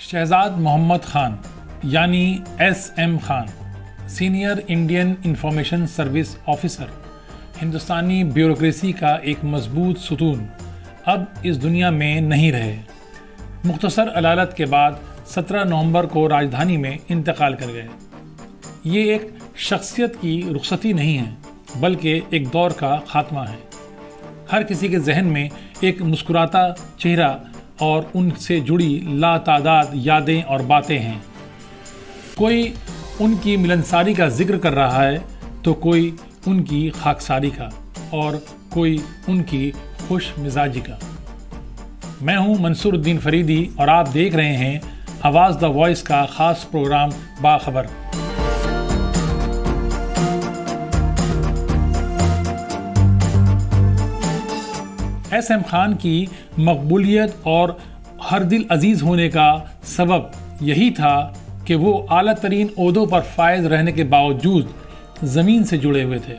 شہزاد محمد خان یعنی S M Khan, senior Indian information service officer, ہندوستانی bureaucracy کا ایک مضبوط ستون، اب اس دنیا میں نہیں رہے۔ مختصر علالت کے بعد 17 نومبر کو راجدھانی میں انتقال کر گئے۔ یہ ایک شخصیت کی رخصتی نہیں ہے بلکہ ایک دور کا خاتمہ ہے۔ ہر کسی کے ذہن میں ایک مسکراتا چہرہ اور ان سے جڑی لاتعداد یادیں اور باتیں ہیں۔ کوئی ان کی ملنساری کا ذکر کر رہا ہے تو کوئی ان کی خاکساری کا اور کوئی ان کی خوش مزاجی کا۔ میں ہوں منصور الدین فریدی اور آپ دیکھ رہے ہیں آواز دا وائس کا خاص پروگرام باخبر۔ ایس ایم خان کی مقبولیت اور ہر دل عزیز ہونے کا سبب یہی تھا کہ وہ اعلیٰ ترین عہدوں پر فائز رہنے کے باوجود زمین سے جڑے ہوئے تھے،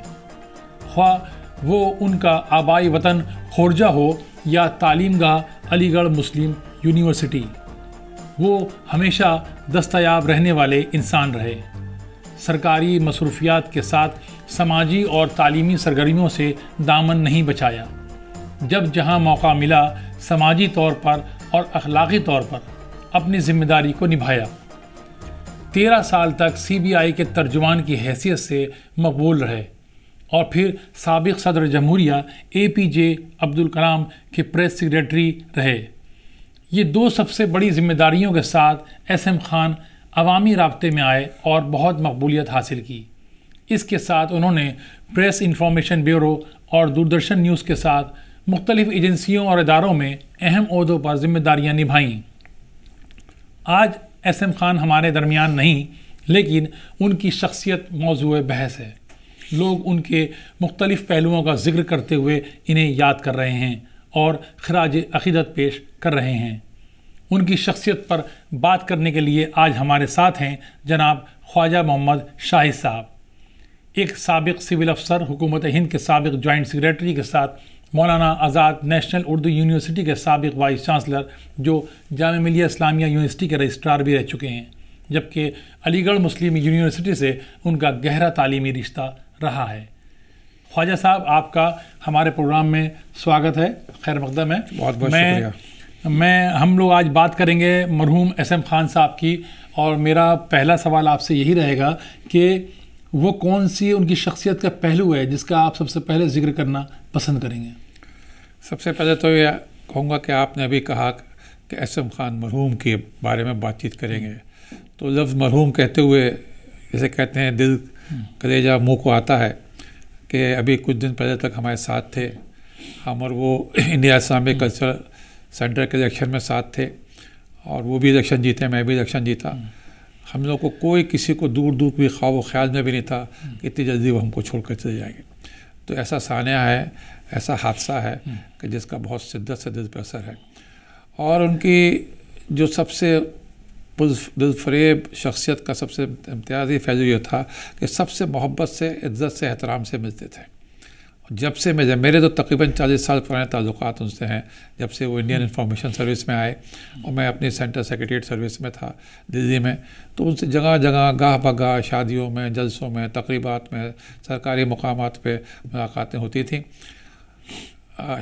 خواہ وہ ان کا آبائی وطن خورجہ ہو یا تعلیم گاہ علی گڑھ مسلم یونیورسٹی۔ وہ ہمیشہ دستیاب رہنے والے انسان رہے۔ سرکاری مصروفیات کے ساتھ سماجی اور تعلیمی سرگرمیوں سے دامن نہیں بچایا۔ جب جہاں موقع ملا سماجی طور پر اور اخلاقی طور پر اپنی ذمہ داری کو نبھایا۔ 13 سال تک سی بی آئی کے ترجمان کی حیثیت سے مقبول رہے اور پھر سابق صدر جمہوریہ اے پی جے عبدالکلام کے پریس سیکریٹری رہے۔ یہ دو سب سے بڑی ذمہ داریوں کے ساتھ ایس ایم خان عوامی رابطے میں آئے اور بہت مقبولیت حاصل کی۔ اس کے ساتھ انہوں نے پریس انفارمیشن بیورو اور دوردرشن نیوز کے ساتھ مختلف ایجنسیوں اور اداروں میں اہم عہدوں پر ذمہ داریاں نبھائیں۔ آج ایس ایم خان ہمارے درمیان نہیں، لیکن ان کی شخصیت موضوع بحث ہے۔ لوگ ان کے مختلف پہلوؤں کا ذکر کرتے ہوئے انہیں یاد کر رہے ہیں اور خراج عقیدت پیش کر رہے ہیں۔ ان کی شخصیت پر بات کرنے کے لیے آج ہمارے ساتھ ہیں جناب خواجہ محمد شاہد صاحب، ایک سابق سول افسر، حکومت ہند کے سابق جوائنٹ سیکریٹری کے ساتھ مولانا آزاد نیشنل اردو یونیورسٹی کے سابق وائس چانسلر، جو جامعہ ملیہ اسلامیہ یونیورسٹی کے رجسٹرار بھی رہ چکے ہیں، جبکہ علی گڑھ مسلم یونیورسٹی سے ان کا گہرا تعلیمی رشتہ رہا ہے۔ خواجہ صاحب، آپ کا ہمارے پروگرام میں سواگت ہے، خیر مقدم ہے۔ بہت بہت شکریہ۔ ہم لوگ آج بات کریں گے مرحوم ایس ایم خان صاحب کی، اور میرا پہلا سوال آپ سے یہی رہے گا کہ وہ کون سی ان کی شخصیت کا پہلو ہے جس کا آپ سب سے پہلے ذکر کرنا پسند کریں گے؟ سب سے پہلے تو یہ کہوں گا کہ آپ نے ابھی کہا کہ ایس ایم خان مرحوم کے بارے میں بات چیت کریں گے، تو لفظ مرحوم کہتے ہوئے جیسے کہتے ہیں دل کلیجہ منہ کو آتا ہے کہ ابھی کچھ دن پہلے تک ہمارے ساتھ تھے ہم، اور وہ انڈیا اسلامک کلچرل سینٹر کے الیکشن میں ساتھ تھے، اور وہ بھی الیکشن جیتے، میں بھی الیکشن جیتا۔ ہم لوگ کو کوئی کسی کو دور دور کوئی خواب و خیال میں بھی نہیں تھا کہ اتنی جلدی وہ ہم کو چھوڑ کر چلے جائیں گے۔ تو ایسا سانحہ ہے، ایسا حادثہ ہے کہ جس کا بہت شدت سے دل پہ اثر ہے۔ اور ان کی جو سب سے دل فریب شخصیت کا سب سے امتیازی پہلو یہ تھا کہ سب سے محبت سے، عزت سے، احترام سے ملتے تھے۔ جب سے میرے تو تقریباً 40 سال پرانے تعلقات ان سے ہیں، جب سے وہ انڈین انفارمیشن سروس میں آئے اور میں اپنی سینٹر سیکریٹریٹ سروس میں تھا دلی میں، تو ان سے جگہ جگہ گاہ بگاہ شادیوں میں، جلسوں میں، تقریبات میں، سرکاری مقامات پہ ملاقاتیں ہوتی تھیں۔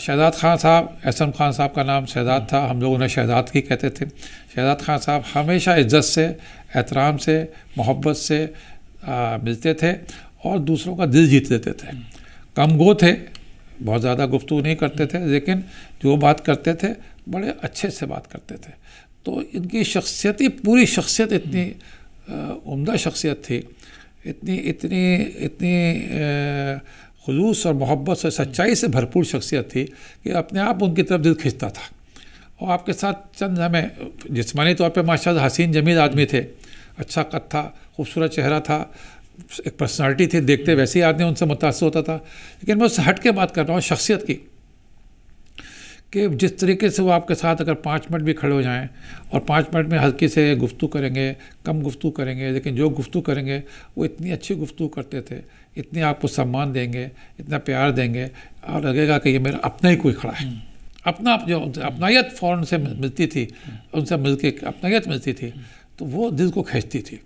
شہزاد خان صاحب، ایس ایم خان صاحب کا نام شہزاد تھا، ہم لوگ انہیں شہزاد کی کہتے تھے۔ شہزاد خان صاحب ہمیشہ عزت سے، احترام سے، محبت سے ملتے تھے اور دوسروں کا دل جیت لیتے تھے۔ کم گو تھے، بہت زیادہ گفتگو نہیں کرتے تھے، لیکن جو بات کرتے تھے بڑے اچھے سے بات کرتے تھے۔ تو ان کی شخصیت، پوری شخصیت اتنی عمدہ شخصیت تھی، اتنی خلوص اور محبت سے، سچائی سے بھرپور شخصیت تھی کہ اپنے آپ ان کی طرف دل کھنچتا تھا۔ اور آپ کے ساتھ چند ہمیں جسمانی طور پہ ماشاءاللہ حسین جمیل آدمی تھے، اچھا قد تھا، خوبصورت چہرہ تھا، ایک پرسنالٹی تھی، دیکھتے ویسے ہی آدمی ان سے متاثر ہوتا تھا۔ لیکن میں اس سے ہٹ کے بات کر رہا ہوں شخصیت کی، کہ جس طریقے سے وہ آپ کے ساتھ اگر 5 منٹ بھی کھڑے ہو جائیں اور 5 منٹ میں ہلکی سے گفتگو کریں گے، کم گفتگو کریں گے، لیکن جو گفتگو کریں گے وہ اتنی اچھی گفتگو کرتے تھے، اتنی آپ کو سمان دیں گے، اتنا پیار دیں گے، اور لگے گا کہ یہ میرا اپنا ہی کوئی کھڑا ہے۔ اپنا جو اپنائیت فوراً سے ملتی تھی، ان سے مل کے اپنائیت ملتی تھی تو وہ دل کو کھینچتی تھی.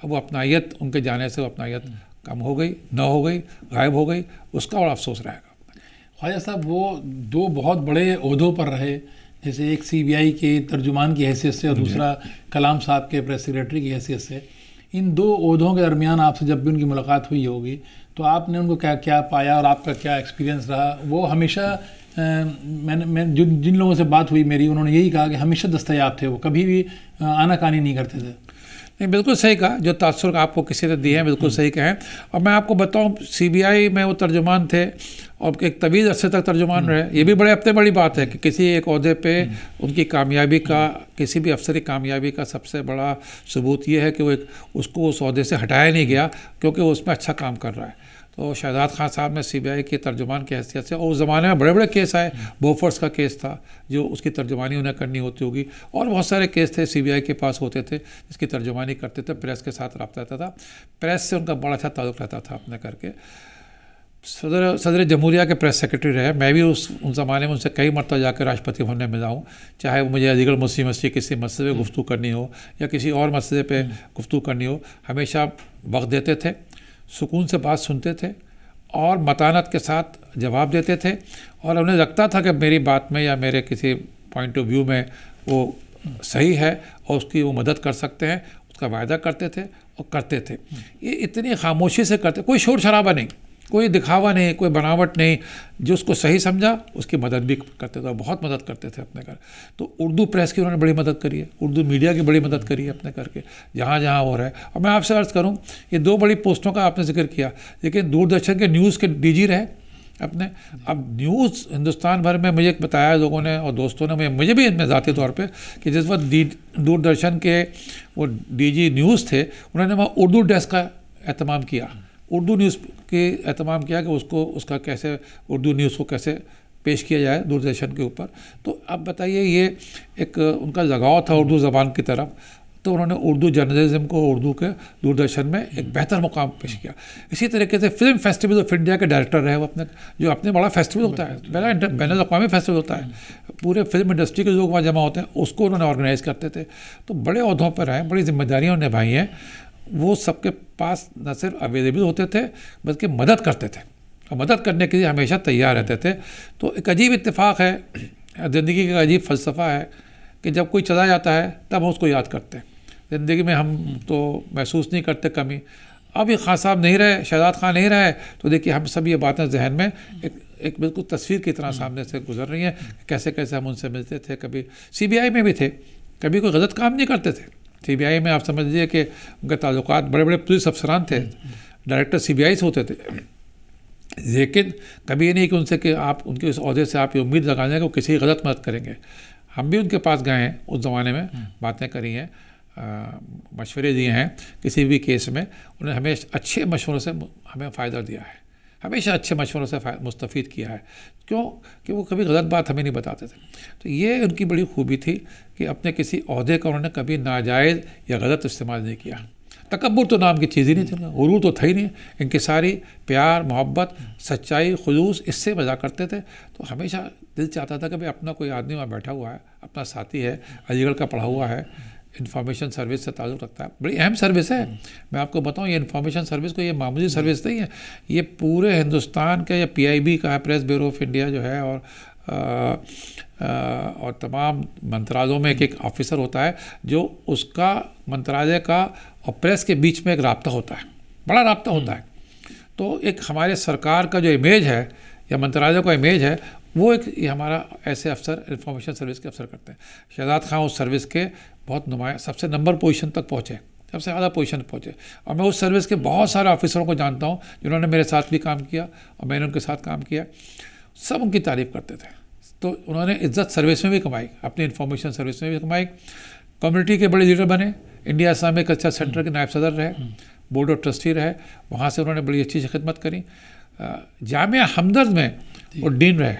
اب وہ اپنائیت ان کے جانے سے وہ اپنائیت کم ہو گئی، نہ ہو گئی، غائب ہو گئی، اس کا بڑا افسوس رہے گا. خواجہ صاحب وہ دو بہت بڑے عہدوں پر رہے، جیسے ایک CBI کے ترجمان کی حیثیت سے اور دوسرا کلام صاحب کے پریس سیکریٹری کی حیثیت سے. ان دو عہدوں کے درمیان آپ سے جب بھی ان کی ملاقات ہوئی ہوگی تو آپ نے ان کو کیا پایا اور آپ کا کیا ایکسپیرینس رہا؟ وہ ہمیشہ میں جن لوگوں سے بات ہوئی میری، انہوں نے یہی کہا کہ ہمیشہ دستیاب تھے، وہ کبھی بھی آناکانی نہیں کرتے تھے. نہیں، بالکل صحیح کہا. جو تاثر آپ کو کسی نے دیے ہیں بالکل صحیح کہیں. اور میں آپ کو بتاؤں CBI میں وہ ترجمان تھے اور ایک طویل عرصے تک ترجمان رہے. یہ بھی بڑی بات ہے کہ کسی ایک عہدے پہ ان کی کامیابی کا، کسی بھی افسر کی کامیابی کا سب سے بڑا ثبوت یہ ہے کہ وہ اس کو اس عہدے سے ہٹایا نہیں گیا کیونکہ وہ اس میں اچھا کام کر رہا ہے. تو شہزاد خان صاحب نے CBI کے ترجمان کی حیثیت سے، اور اس زمانے میں بڑے کیس آئے. بوفورس کا کیس تھا جو اس کی ترجمانی انہیں کرنی ہوتی ہوگی، اور بہت سارے کیس تھے CBI کے پاس ہوتے تھے جس کی ترجمانی کرتے تھے. پریس کے ساتھ رابطہ رہتا تھا، پریس سے ان کا بڑا اچھا تعلق رہتا تھا اپنے کر کے. صدر جمہوریہ کے پریس سیکرٹری رہے. میں بھی ان زمانے میں ان سے کئی مرتبہ جا کے راشٹرپتی بھون میں ملا ہوں، چاہے وہ مجھے علی گڑھ مسلم یونیورسٹی کسی مسئلے پہ گفتگو کرنی ہو یا کسی اور مسئلے پہ گفتگو کرنی ہو. ہمیشہ وقت دیتے تھے، سکون سے بات سنتے تھے اور متانت کے ساتھ جواب دیتے تھے. اور انہیں لگتا تھا کہ میری بات میں یا میرے کسی پوائنٹ آف ویو میں وہ صحیح ہے اور اس کی وہ مدد کر سکتے ہیں، اس کا وعدہ کرتے تھے اور کرتے تھے. یہ اتنی خاموشی سے کرتے، کوئی شور شرابہ نہیں، کوئی دکھاوا نہیں، کوئی بناوٹ نہیں. جو اس کو صحیح سمجھا اس کی مدد بھی کرتے تھے اور بہت مدد کرتے تھے اپنے گھر. تو اردو پریس کی انہوں نے بڑی مدد کری ہے، اردو میڈیا کی بڑی مدد کری ہے اپنے کر کے جہاں جہاں ہو رہا ہے. اور میں آپ سے عرض کروں، یہ دو بڑی پوسٹوں کا آپ نے ذکر کیا، لیکن دوردرشن کے نیوز کے DG رہے اپنے. اب نیوز ہندوستان بھر میں مجھے بتایا لوگوں نے اور دوستوں نے، مجھے بھی ان میں ذاتی طور پہ، کہ جس وقت دوردرشن کے وہ DG نیوز تھے، انہوں نے وہاں اردو ڈیسک کا اہتمام کیا، اردو نیوز کے اہتمام کیا کہ اس کا کیسے اردو نیوز کو کیسے پیش کیا جائے دوردرشن کے اوپر. تو اب بتائیے، یہ ایک ان کا لگاؤ تھا اردو زبان کی طرف، تو انہوں نے اردو جرنلزم کو اردو کے دوردرشن میں ایک بہتر مقام پیش کیا. اسی طریقے سے فلم فیسٹیول آف انڈیا کے ڈائریکٹر رہے وہ اپنے، جو اپنے بڑا فیسٹیول ہوتا ہے، بین الاقوامی فیسٹیول ہوتا ہے، پورے فلم انڈسٹری کے لوگ وہاں جمع ہوتے ہیں، اس کو انہوں نے آرگنائز کرتے تھے. تو بڑے عہدوں پر رہے، بڑی ذمہ داریاں نبھائی ہیں. وہ سب کے پاس نہ صرف اویلیبل ہوتے تھے بلکہ مدد کرتے تھے، اور مدد کرنے کے لیے ہمیشہ تیار رہتے تھے. تو ایک عجیب اتفاق ہے، زندگی کا عجیب فلسفہ ہے کہ جب کوئی چلا جاتا ہے تب ہم اس کو یاد کرتے ہیں. زندگی میں ہم تو محسوس نہیں کرتے کمی. اب یہ خان صاحب نہیں رہے، شہزاد خان نہیں رہے، تو دیکھیے ہم سب یہ باتیں ذہن میں ایک بالکل تصویر کی طرح سامنے سے گزر رہی ہیں، کیسے کیسے ہم ان سے ملتے تھے. کبھی CBI میں بھی تھے، کبھی کوئی غلط کام نہیں کرتے تھے. CBI میں آپ سمجھ لیجیے کہ ان کے تعلقات بڑے پولیس افسران تھے، ڈائریکٹر CBI سے ہوتے تھے، لیکن کبھی یہ نہیں کہ ان سے کہ آپ ان کے اس عہدے سے آپ یہ امید لگا لیں کہ وہ کسی غلط مدد کریں گے. ہم بھی ان کے پاس گئے ہیں، اس زمانے میں باتیں کری ہیں، مشورے دیے ہیں کسی بھی کیس میں. انہیں ہمیشہ اچھے مشوروں سے ہمیں فائدہ دیا ہے، ہمیشہ اچھے مشوروں سے مستفید کیا ہے. کیوں کہ وہ کبھی غلط بات ہمیں نہیں بتاتے تھے. تو یہ ان کی بڑی خوبی تھی کہ اپنے کسی عہدے کا انہوں نے کبھی ناجائز یا غلط استعمال نہیں کیا. تکبر تو نام کی چیز ہی نہیں تھی، غرور تو تھا ہی نہیں. ان کی ساری پیار، محبت، سچائی، خلوص اس سے مزاح کرتے تھے. تو ہمیشہ دل چاہتا تھا کہ اپنا کوئی آدمی وہاں بیٹھا ہوا ہے، اپنا ساتھی ہے، علی گڑھ کا پڑھا ہوا ہے، انفارمیشن سروس سے تعلق رکھتا ہے. بڑی اہم سروس ہے. میں آپ کو بتاؤں، یہ انفارمیشن سروس کو یہ معمولی سروس نہیں ہے، یہ پورے ہندوستان کا، یا PIB کا ہے، پریس بیورو آف انڈیا جو ہے، اور تمام منترالیوں میں ایک آفیسر ہوتا ہے جو اس کا منترالیہ کا اور پریس کے بیچ میں ایک رابطہ ہوتا ہے، بڑا رابطہ ہوتا ہے. تو ایک ہمارے سرکار کا جو امیج ہے یا منترالیہ کا امیج ہے، وہ ایک یہ ہمارا ایسے افسر انفارمیشن سروس کے افسر کرتے ہیں. شہزاد خان اس سروس کے بہت نمایاں، سب سے نمبر پوزیشن تک پہنچے، سب سے زیادہ پوزیشن پہنچے. اور میں اس سروس کے بہت سارے آفیسروں کو جانتا ہوں جنہوں نے میرے ساتھ بھی کام کیا اور میں نے ان کے ساتھ کام کیا. سب ان کی تعریف کرتے تھے. تو انہوں نے عزت سروس میں بھی کمائی، اپنی انفارمیشن سروس میں بھی کمائی. کمیونٹی کے بڑے لیڈر بنے، انڈیا اسلامک کلچر سینٹر کے نائب صدر رہے، بورڈ آف ٹرسٹی رہے، وہاں سے انہوں نے بڑی اچھی خدمت کری. جامعہ ہمدرد میں وہ ڈین رہے.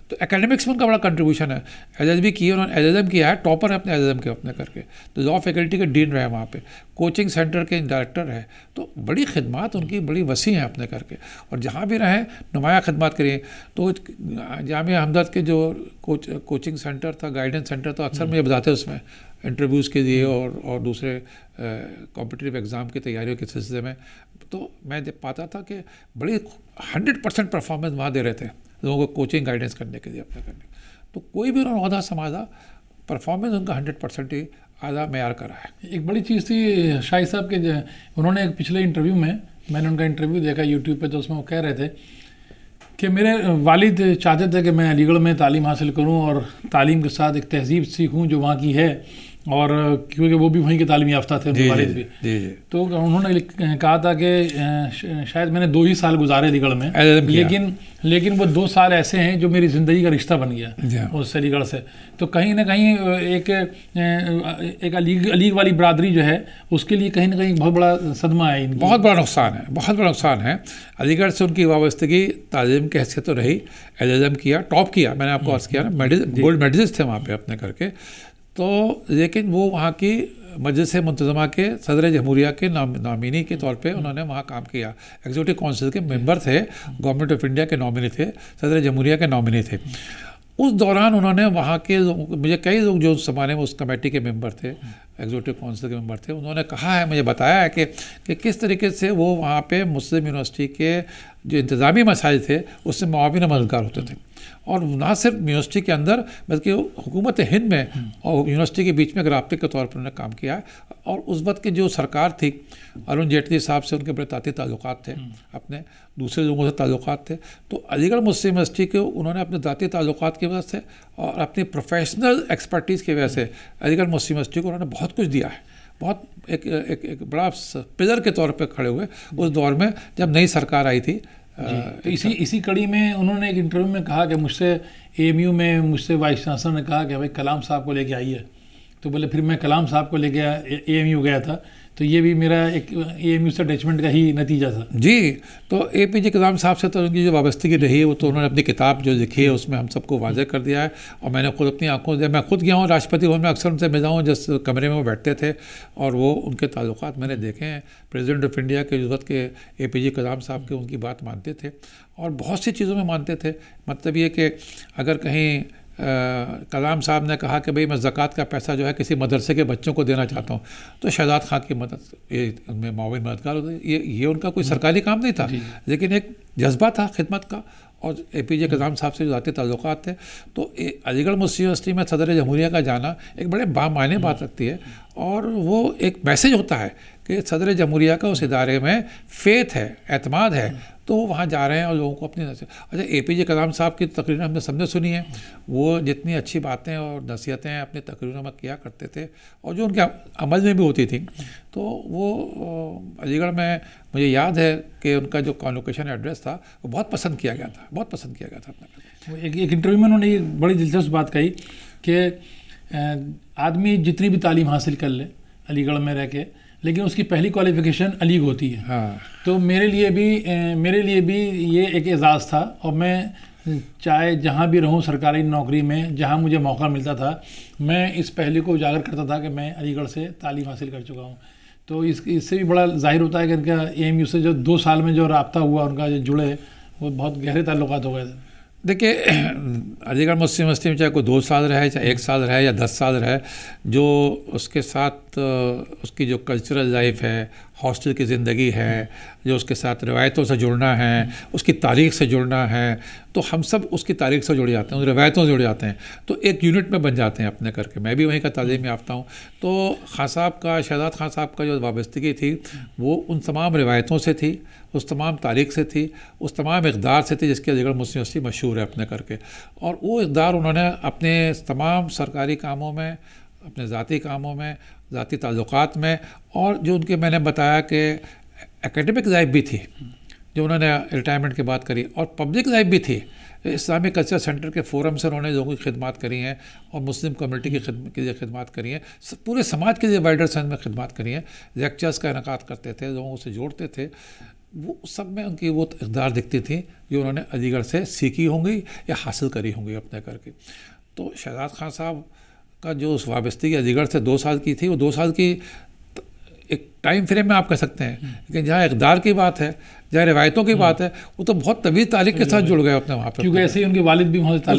تو اکیڈمکس میں ان کا بڑا کنٹریبیوشن ہے. LLB کی انہوں نے LLM کیا ہے, ٹاپر ہے اپنے LLM کے اپنے کر کے, تو لا فیکلٹی کے ڈین رہے وہاں پہ, کوچنگ سینٹر کے ڈائریکٹر ہے. تو بڑی خدمات ان کی بڑی وسیع ہیں اپنے کر کے, اور جہاں بھی رہیں نمایاں خدمات کریے. تو جامعہ ہمدرد کے جو کوچنگ سینٹر تھا, گائیڈنس سینٹر تھا, اکثر مجھے بتاتے اس میں انٹرویوز کے لیے اور دوسرے کمپٹیٹیو ایگزام کی تیاریوں کے سلسلے میں, تو میں پاتا تھا کہ بڑی 100% پرفارمنس وہاں دے رہے تھے لوگوں کو کوچنگ گائیڈنس کرنے کے لیے اپنے کرنے. تو کوئی بھی انہوں نے عہدہ سنبھالا, پرفارمنس ان کا 100% ہی اعلیٰ معیار کا رہا ہے. ایک بڑی چیز تھی شاہد صاحب کے, انہوں نے ایک پچھلے انٹرویو میں نے ان کا انٹرویو دیکھا یوٹیوب پہ, تو اس میں وہ کہہ رہے تھے کہ میرے والد چاہتے تھے کہ میں علی گڑھ میں تعلیم حاصل کروں اور تعلیم کے ساتھ ایک تہذیب سیکھوں جو وہاں کی ہے, اور کیونکہ وہ بھی وہیں کے تعلیم یافتہ تھے ان کے والد بھی. تو انہوں نے کہا تھا کہ شاید میں نے 2 ہی سال گزارے علی گڑھ میں, لیکن وہ 2 سال ایسے ہیں جو میری زندگی کا رشتہ بن گیا اس علی گڑھ سے. تو کہیں نہ کہیں ایک علی والی برادری جو ہے اس کے لیے کہیں نہ کہیں بہت بڑا صدمہ ہے, بہت بڑا نقصان ہے, بہت بڑا نقصان ہے. علی گڑھ سے ان کی وابستگی تعلیم کی حیثیت تو رہی, LLM کیا, ٹاپ کیا, میں نے آپ کو عرض کیا نا, گولڈ میڈلسٹ تھے وہاں پہ اپنے کر کے. تو لیکن وہ وہاں کی مجلس منتظمہ کے صدر جمہوریہ کے نامینی کے طور پہ انہوں نے وہاں کام کیا. ایگزیکٹو کونسل کے ممبر تھے, گورنمنٹ آف انڈیا کے نامینی تھے, صدر جمہوریہ کے نامینی تھے. اس دوران انہوں نے وہاں کے مجھے کئی لوگ جو اس زمانے میں اس کمیٹی کے ممبر تھے, ایگزیکٹو کونسل کے ممبر تھے, انہوں نے کہا ہے, مجھے بتایا ہے کہ کس طریقے سے وہ وہاں پہ مسلم یونیورسٹی کے جو انتظامی مسائل تھے اس سے معاون مددگار ہوتے تھے. اور نہ صرف یونیورسٹی کے اندر بلکہ حکومت ہند میں اور یونیورسٹی کے بیچ میں ایک رابطے کے طور پر انہوں نے کام کیا ہے. اور اس وقت کی جو سرکار تھی, ارون جیٹلی صاحب سے ان کے بڑے ذاتی تعلقات تھے, اپنے دوسرے لوگوں سے تعلقات تھے. تو علی گڑھ مسلم یونیورسٹی کے انہوں نے اپنے ذاتی تعلقات کی وجہ سے اور اپنی پروفیشنل ایکسپرٹیز کی وجہ سے علی گڑھ مسلم یونیورسٹی کو انہوں نے بہت کچھ دیا ہے. بہت ایک بڑا پلر کے طور پہ کھڑے ہوئے اس دور میں جب نئی سرکار آئی تھی. تو اسی کڑی میں انہوں نے ایک انٹرویو میں کہا کہ مجھ سے AMU میں مجھ سے وائس چانسلر نے کہا کہ بھائی کلام صاحب کو لے کے آئیے. تو بولے پھر میں کلام صاحب کو لے کے AMU گیا تھا. تو یہ بھی میرا ایک AMU سے اٹیچمنٹ کا ہی نتیجہ تھا. جی, تو APJ کلام صاحب سے تو ان کی جو وابستگی رہی ہے وہ تو انہوں نے اپنی کتاب جو لکھی ہے اس میں ہم سب کو واضح کر دیا ہے. اور میں نے خود اپنی آنکھوں سے, میں خود گیا ہوں راشٹرپتی بھون میں, اکثر ان سے ملا ہوں جس کمرے میں وہ بیٹھتے تھے, اور وہ ان کے تعلقات میں نے دیکھے ہیں. پریزیڈنٹ آف انڈیا کے وقت کے APJ کلام صاحب کے ان کی بات مانتے تھے اور بہت سی چیزوں میں مانتے تھے. مطلب یہ کہ اگر کہیں کلام صاحب نے کہا کہ بھئی میں زکوٰۃ کا پیسہ جو ہے کسی مدرسے کے بچوں کو دینا چاہتا ہوں, تو شہزاد خان کی مدد ان میں معاون مددگار ہوتے. یہ ان کا کوئی سرکاری کام نہیں تھا, لیکن ایک جذبہ تھا خدمت کا, اور APJ کلام صاحب سے جو ذاتی تعلقات تھے. تو علی گڑھ مسلم یونیورسٹی میں صدر جمہوریہ کا جانا ایک بڑے بامعنی بات رکھتی ہے, اور وہ ایک میسیج ہوتا ہے کہ صدر جمہوریہ کا اس ادارے میں فیتھ ہے, اعتماد ہے, تو وہ وہاں جا رہے ہیں اور لوگوں کو اپنی نصیحت. اچھا, APJ کلام صاحب کی تقریریں ہم نے سب نے سنی ہیں. وہ جتنی اچھی باتیں اور نصیحتیں اپنی تقریروں میں کیا کرتے تھے اور جو ان کے عمل میں بھی ہوتی تھیں, تو وہ علی گڑھ میں مجھے یاد ہے کہ ان کا جو کانوکیشن ایڈریس تھا وہ بہت پسند کیا گیا تھا, بہت پسند کیا گیا تھا. ایک انٹرویو میں انہوں نے یہ بڑی دلچسپ بات کہی کہ آدمی جتنی بھی تعلیم حاصل کر لے علی گڑھ میں رہ کے, لیکن اس کی پہلی کوالیفیکیشن علی گڑھ ہوتی ہے. تو میرے لیے بھی یہ ایک اعزاز تھا, اور میں چاہے جہاں بھی رہوں سرکاری نوکری میں, جہاں مجھے موقع ملتا تھا, میں اس پہلو کو اجاگر کرتا تھا کہ میں علی گڑھ سے تعلیم حاصل کر چکا ہوں. تو اس سے بھی بڑا ظاہر ہوتا ہے کہ ان کا AMU سے جو 2 سال میں جو رابطہ ہوا ان کا جو جڑے, وہ بہت گہرے تعلقات ہو گئے تھے. دیکھیے, علی گڑھ مسلم یونیورسٹی میں چاہے کوئی 2 سال رہے, چاہے 1 سال رہے یا 10 سال رہے, جو اس کے ساتھ اس کی جو کلچرل لائف ہے, ہاسٹل کی زندگی ہے, جو اس کے ساتھ روایتوں سے جڑنا ہے, اس کی تاریخ سے جڑنا ہے, تو ہم سب اس کی تاریخ سے جڑ جاتے ہیں, اس روایتوں سے جڑ جاتے ہیں, تو ایک یونٹ میں بن جاتے ہیں اپنے کر کے. میں بھی وہیں کا تعلیم یافتہ ہوں. تو خان صاحب کا, شہزاد خان صاحب کا جو وابستگی تھی وہ ان تمام روایتوں سے تھی, اس تمام تاریخ سے تھی, اس تمام اقدار سے تھی جس کی علی گڑھ مسلم یونیورسٹی مشہور ہے اپنے کر کے. اور وہ اقدار انہوں نے اپنے تمام سرکاری کاموں میں, اپنے ذاتی کاموں میں, ذاتی تعلقات میں, اور جو ان کے میں نے بتایا کہ اکیڈمک لائف بھی تھی جو انہوں نے ریٹائرمنٹ کے بعد کری, اور پبلک لائف بھی تھی. اسلامی کلچر سینٹر کے فورم سے انہوں نے لوگوں کی خدمات کری ہیں, اور مسلم کمیونٹی کے لیے خدمات کری ہیں, پورے سماج کے لیے وائڈر سینس میں خدمات کری ہیں. لیکچرز کا انعقاد کرتے تھے, لوگوں سے جوڑتے تھے. وہ سب میں ان کی وہ اقدار دکھتی تھیں جو انہوں نے علی گڑھ سے سیکھی ہوں گی یا حاصل کری ہوں گی اپنے کر کے. تو شہزاد خان صاحب کا جو اس وابستگی علی گڑھ سے 2 سال کی تھی، وہ 2 سال کی ایک ٹائم فریم میں آپ کہہ سکتے ہیں، لیکن جہاں اقدار کی بات ہے، جہاں روایتوں کی بات ہے، وہ تو بہت طویل تاریخ کے ساتھ جڑ گئے اپنے وہاں پہ، کیونکہ ایسے ہی ان کے والد بھی وہاں تھے،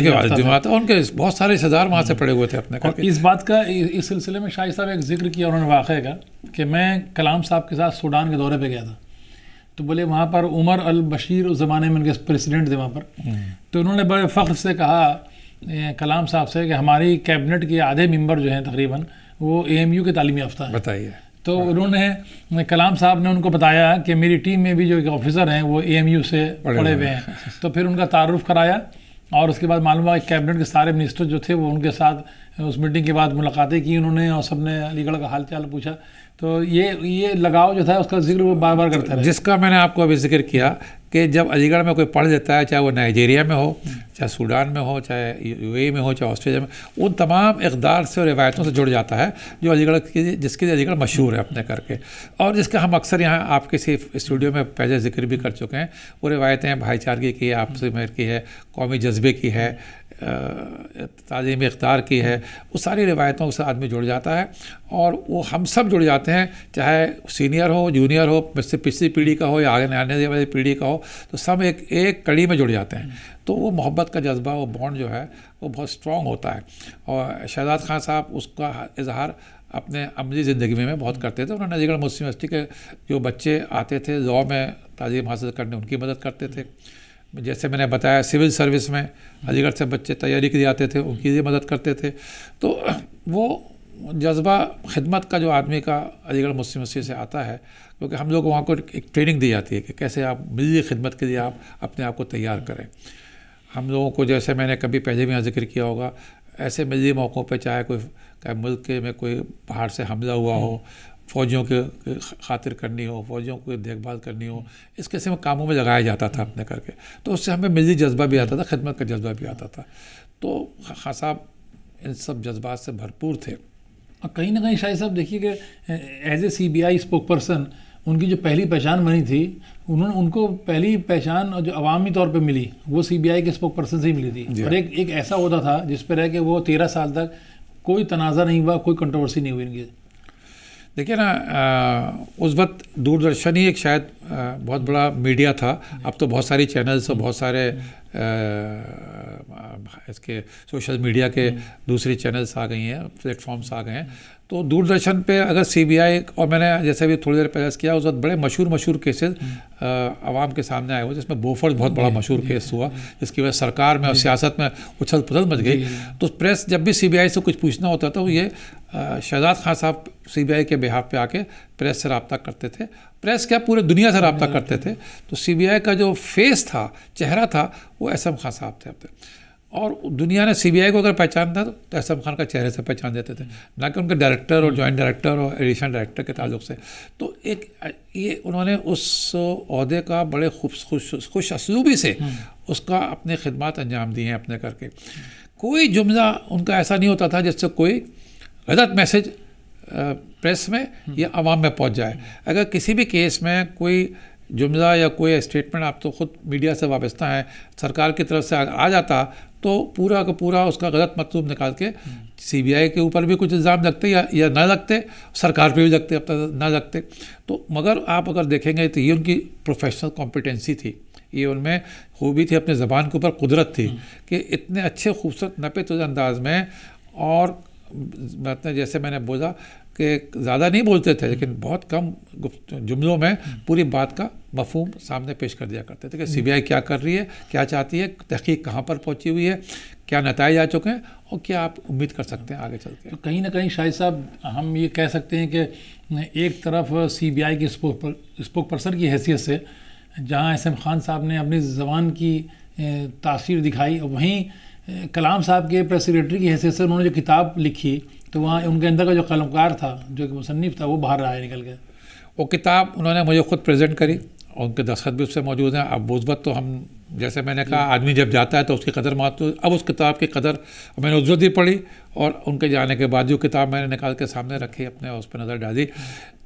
ان کے بہت سارے رشتہ دار وہاں سے پڑے ہوئے تھے اپنے. اور اس بات کا اس سلسلے میں شاہد صاحب ایک ذکر کیا انہوں نے واقعے کا کہ میں کلام صاحب کے ساتھ سوڈان کے دورے پہ گیا تھا، تو بولے وہاں پر عمر البشیر اس زمانے میں ان کے پریسیڈنٹ تھے وہاں پر، تو انہوں نے بڑے فخر سے کہا کلام صاحب سے کہ ہماری کیبنٹ کے آدھے ممبر جو ہیں تقریباً وہ AMU کے تعلیم یافتہ ہیں. بتائیے. تو انہوں نے کلام صاحب نے ان کو بتایا کہ میری ٹیم میں بھی جو ایک آفیسر ہیں وہ AMU سے پڑھے ہوئے ہیں. تو پھر ان کا تعارف کرایا اور اس کے بعد معلوم ہوا کہ کیبنٹ کے سارے منسٹر جو تھے وہ ان کے ساتھ اس میٹنگ کے بعد ملاقاتیں کی انہوں نے، اور سب نے علی گڑھ کا حال چال پوچھا. تو یہ لگاؤ جو تھا اس کا ذکر وہ بار بار کرتا رہا، جس کا میں نے آپ کو ابھی ذکر کیا کہ جب علی گڑھ میں کوئی پڑھ لیتا ہے، چاہے وہ نائجیریا میں ہو، چاہے سوڈان میں ہو، چاہے UAE میں ہو، چاہے آسٹریلیا میں، ان تمام اقدار سے اور روایتوں سے جڑ جاتا ہے جو علی گڑھ کی، جس کے لیے علی گڑھ مشہور ہے اپنے کر کے، اور جس کا ہم اکثر یہاں آپ کے صرف اسٹوڈیو میں پہلے ذکر بھی کر چکے ہیں. وہ روایتیں بھائی چارگی کی ہے، آپسی مہر کی ہے، قومی جذبے کی ہے، تعلیمی اقدار کی ہے. وہ ساری روایتوں سے آدمی جڑ جاتا ہے، اور وہ ہم سب جڑ جاتے ہیں، چاہے سینئر ہو، جونیئر ہو، مجھ سے پچھلی پیڑھی کا ہو یا آگے آنے والی پیڑھی کا ہو، تو سب ایک کڑی میں جڑ جاتے ہیں. تو وہ محبت کا جذبہ، وہ بانڈ جو ہے وہ بہت اسٹرانگ ہوتا ہے. اور شہزاد خان صاحب اس کا اظہار اپنے عملی زندگی میں بہت کرتے تھے. انہوں نے علی گڑھ مسلم یونیورسٹی کے جو بچے آتے تھے لاء میں تعلیم حاصل کرنے، ان کی مدد کرتے تھے. جیسے میں نے بتایا سول سروس میں علی گڑھ سے بچے تیاری کے لیے آتے تھے، ان کی بھی مدد کرتے تھے. تو وہ جذبہ خدمت کا جو آدمی کا علی گڑھ مسلم یونیورسٹی سے آتا ہے، کیونکہ ہم لوگ وہاں کو ایک ٹریننگ دی جاتی ہے کہ کیسے آپ ملی خدمت کے لیے آپ اپنے آپ کو تیار کریں. ہم لوگوں کو، جیسے میں نے کبھی پہلے بھی یہاں ذکر کیا ہوگا، ایسے ملی موقعوں پہ چاہے ملک میں کوئی باہر سے حملہ ہوا ہو، فوجیوں کے خاطر کرنی ہو، فوجیوں کو دیکھ بھال کرنی ہو، اس قسم کے کاموں میں لگایا جاتا تھا اپنے کر کے. تو اس سے ہمیں ملی جذبہ بھی آتا تھا، خدمت کا جذبہ بھی آتا تھا. تو خان صاحب ان سب جذبات سے بھرپور تھے. اور کہیں نہ کہیں شاہد صاحب دیکھیے کہ as a CBI spoke person in کی جو پہلی پہچان بنی تھی، ان کو پہلی پہچان جو عوامی طور پہ ملی وہ CBI کے اسپوک پرسن سے ہی ملی تھی. اور ایک ایسا عہدہ تھا جس پہ رہ کے وہ 13 سال تک کوئی تنازع نہیں ہوا، کوئی کنٹروورسی نہیں ہوئی ان کی. دیکھیے نا، اس وقت دوردرشن ہی ایک شاید بہت بڑا میڈیا تھا. اب تو بہت ساری چینلز اور بہت سارے اس کے سوشل میڈیا کے دوسری چینلز آ گئی ہیں، پلیٹ فارمس آ گئے ہیں. تو دوردرشن پہ اگر CBI، اور میں نے جیسے بھی تھوڑی دیر پہلے کیا، اس وقت بڑے مشہور کیسز عوام کے سامنے آئے ہوئے، جس میں بوفرز بہت بڑا مشہور کیس ہوا، جس کی وجہ سے سرکار میں اور سیاست میں اچھل پچھل مچ گئی. تو پریس جب بھی CBI سے کچھ پوچھنا ہوتا تھا، یہ شہزاد خان صاحب CBI کے بہاف پہ آ کے پریس سے رابطہ کرتے تھے. پریس کیا، پورے دنیا سے رابطہ کرتے تھے. تو CBI کا جو فیس تھا، چہرہ تھا، وہ SM خان صاحب تھے. اور دنیا نے CBI کو اگر پہچانتا تو SM خان کا چہرے سے پہچان دیتے تھے، نہ کہ ان کے ڈائریکٹر اور جوائنٹ ڈائریکٹر اور ایڈیشنل ڈائریکٹر کے تعلق سے. تو یہ انہوں نے اس عہدے کا بڑے خوش اسلوبی سے اس کا اپنے خدمات انجام دی ہیں اپنے کر کے. کوئی جملہ ان کا ایسا نہیں ہوتا تھا جس سے کوئی غلط میسج پریس میں یا عوام میں پہنچ جائے. اگر کسی بھی کیس میں کوئی جملہ یا کوئی اسٹیٹمنٹ، آپ تو خود میڈیا سے وابستہ ہیں، سرکار کی طرف سے آ جاتا تو پورا کا پورا اس کا غلط مطلوب نکال کے CBI کے اوپر بھی کچھ الزام لگتے یا نہ لگتے، سرکار پہ بھی لگتے، اب تک نہ لگتے. تو مگر آپ اگر دیکھیں گے تو یہ ان کی پروفیشنل کمپیٹنسی تھی، یہ ان میں خوبی تھی، اپنے زبان کے اوپر قدرت تھی کہ اتنے اچھے خوبصورت نپے تیز انداز میں، اور جیسے میں نے بولا کہ زیادہ نہیں بولتے تھے لیکن بہت کم جملوں میں پوری بات کا مفہوم سامنے پیش کر دیا کرتے تھے کہ CBI کیا کر رہی ہے، کیا چاہتی ہے، تحقیق کہاں پر پہنچی ہوئی ہے، کیا نتائج آ چکے ہیں، اور کیا آپ امید کر سکتے ہیں آگے چل کے. تو کہیں نہ کہیں شاہد صاحب ہم یہ کہہ سکتے ہیں کہ ایک طرف CBI کے اسپوک پرسن کی حیثیت سے جہاں SM خان صاحب نے اپنی زبان کی تاثیر دکھائی، وہیں کلام صاحب کے پریس سیکریٹری کی حیثیت سے انہوں نے جو کتاب لکھی تو وہاں ان کے اندر کا جو قلمکار تھا، جو کہ مصنف تھا، وہ باہر آیا نکل کے. وہ کتاب انہوں نے مجھے خود پریزنٹ کری اور ان کے دستخط بھی اس سے موجود ہیں. اب اس وقت تو ہم، جیسے میں نے کہا، آدمی جب جاتا ہے تو اس کی قدر موجود. اب اس کتاب کی قدر میں نے عزت ہی پڑھی، اور ان کے جانے کے بعد جو کتاب میں نے نکال کے سامنے رکھی، اپنے اس پہ نظر ڈالی،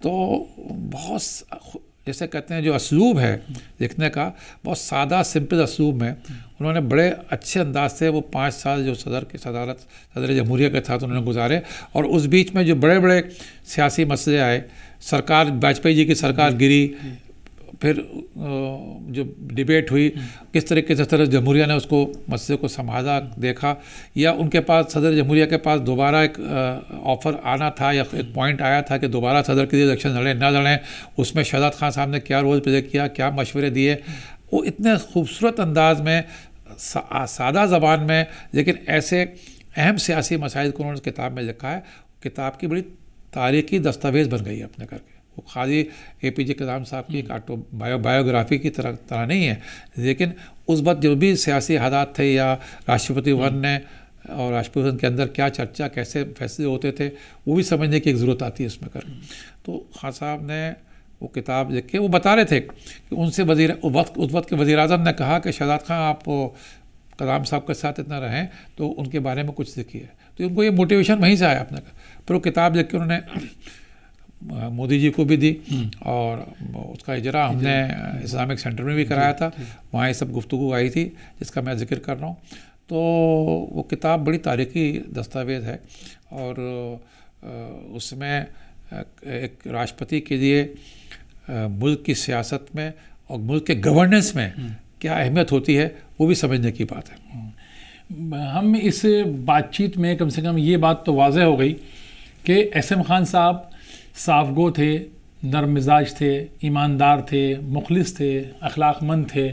تو بہت جیسے کہتے ہیں جو اسلوب ہے لکھنے کا بہت سادہ سمپل اسلوب میں انہوں نے بڑے اچھے انداز سے وہ 5 سال جو صدر جمہوریہ کے ساتھ انہوں نے گزارے، اور اس بیچ میں جو بڑے بڑے سیاسی مسئلے آئے، سرکار واجپئی جی کی سرکار گری، پھر جو ڈبیٹ ہوئی کس طریقے سے صدر جمہوریہ نے اس کو مسئلے کو سنبھالا دیکھا، یا ان کے پاس صدر جمہوریہ کے پاس دوبارہ ایک آفر آنا تھا یا ایک پوائنٹ آیا تھا کہ دوبارہ صدر کے لیے الیکشن لڑیں نہ لڑیں، اس میں شہزاد خان صاحب نے کیا رول پلے کیا، کیا مشورے دیے، وہ اتنے خوبصورت انداز میں سادہ زبان میں لیکن ایسے اہم سیاسی مسائل کو انہوں نے کتاب میں لکھا ہے. کتاب کی بڑی تاریخی دستاویز بن گئی ہے اپنے کر کے. وہ خالی اے پی جے کلام صاحب کی ایک بایوگرافی کی طرح نہیں ہے، لیکن اس وقت جو بھی سیاسی حالات تھے یا راشٹرپتی بھون نے اور راشٹرپتی بھون کے اندر کیا چرچا، کیسے فیصلے ہوتے تھے، وہ بھی سمجھنے کی ایک ضرورت آتی ہے اس میں کر. تو خان صاحب نے وہ کتاب لکھ کے وہ بتا رہے تھے کہ ان سے اس وقت کے وزیر اعظم نے کہا کہ شہزاد خان آپ کلام صاحب کے ساتھ اتنا رہیں تو ان کے بارے میں کچھ لکھیے. تو ان کو یہ موٹیویشن وہیں سے آیا اپنے کا. پھر وہ کتاب لکھ کے انہوں نے مودی جی کو بھی دی، اور اس کا اجرا ہم نے اسلامک سینٹر میں بھی کرایا تھا، وہاں یہ سب گفتگو آئی تھی جس کا میں ذکر کر رہا ہوں. تو وہ کتاب بڑی تاریخی دستاویز ہے، اور اس میں ایک راشٹرپتی کے لیے ملک کی سیاست میں اور ملک کے گورننس میں کیا اہمیت ہوتی ہے وہ بھی سمجھنے کی بات ہے. ہم اس بات چیت میں کم سے کم یہ بات تو واضح ہو گئی کہ ایس ایم خان صاحب صاف گو تھے، نرم مزاج تھے، ایماندار تھے، مخلص تھے، اخلاق مند تھے.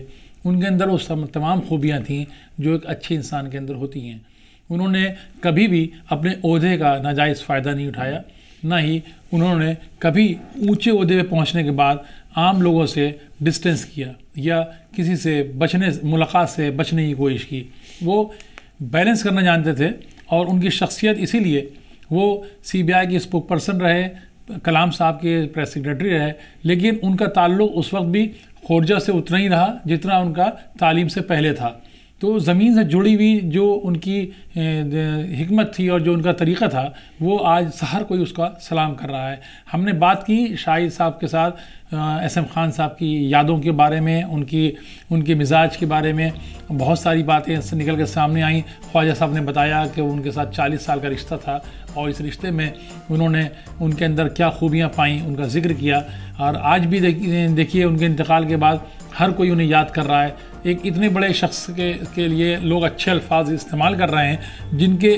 ان کے اندر وہ تمام خوبیاں تھیں جو ایک اچھے انسان کے اندر ہوتی ہیں. انہوں نے کبھی بھی اپنے عہدے کا ناجائز فائدہ نہیں اٹھایا، نہ ہی انہوں نے کبھی اونچے عہدے پہ پہنچنے کے بعد عام لوگوں سے ڈسٹینس کیا یا کسی سے ملاقات سے بچنے کی کوشش کی. وہ بیلنس کرنا جانتے تھے، اور ان کی شخصیت اسی لیے وہ سی بی آئی کے اسپوک پرسن رہے، کلام صاحب کے پریس سیکریٹری رہے، لیکن ان کا تعلق اس وقت بھی خورجہ سے اتنا ہی رہا جتنا ان کا تعلیم سے پہلے تھا. تو زمین سے جڑی ہوئی جو ان کی حکمت تھی اور جو ان کا طریقہ تھا، وہ آج ہر کوئی اس کا سلام کر رہا ہے. ہم نے بات کی شاہد صاحب کے ساتھ ایس ایم خان صاحب کی یادوں کے بارے میں، ان کے مزاج کے بارے میں بہت ساری باتیں نکل کے سامنے آئیں. خواجہ صاحب نے بتایا کہ ان کے ساتھ 40 سال کا رشتہ تھا، اور اس رشتے میں انہوں نے ان کے اندر کیا خوبیاں پائیں ان کا ذکر کیا. اور آج بھی دیکھیے ان کے انتقال کے بعد ہر کوئی انہیں یاد کر رہا ہے. ایک اتنے بڑے شخص کے لیے لوگ اچھے الفاظ استعمال کر رہے ہیں جن کے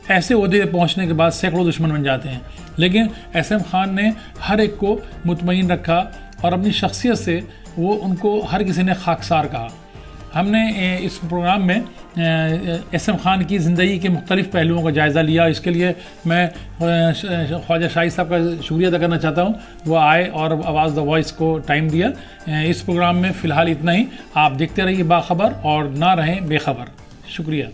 ایسے عہدے پہ پہنچنے کے بعد سینکڑوں دشمن بن جاتے ہیں، لیکن ایس ایم خان نے ہر ایک کو مطمئن رکھا، اور اپنی شخصیت سے وہ ان کو ہر کسی نے خاکسار کہا. ہم نے اس پروگرام میں ایس ایم خان کی زندگی کے مختلف پہلوؤں کا جائزہ لیا. اس کے لیے میں خواجہ شاہد صاحب کا شکریہ ادا کرنا چاہتا ہوں. وہ آئے اور آواز دا وائس کو ٹائم دیا. اس پروگرام میں فی الحال اتنا ہی. آپ دیکھتے رہیے باخبر اور نہ رہیں بے خبر. شکریہ.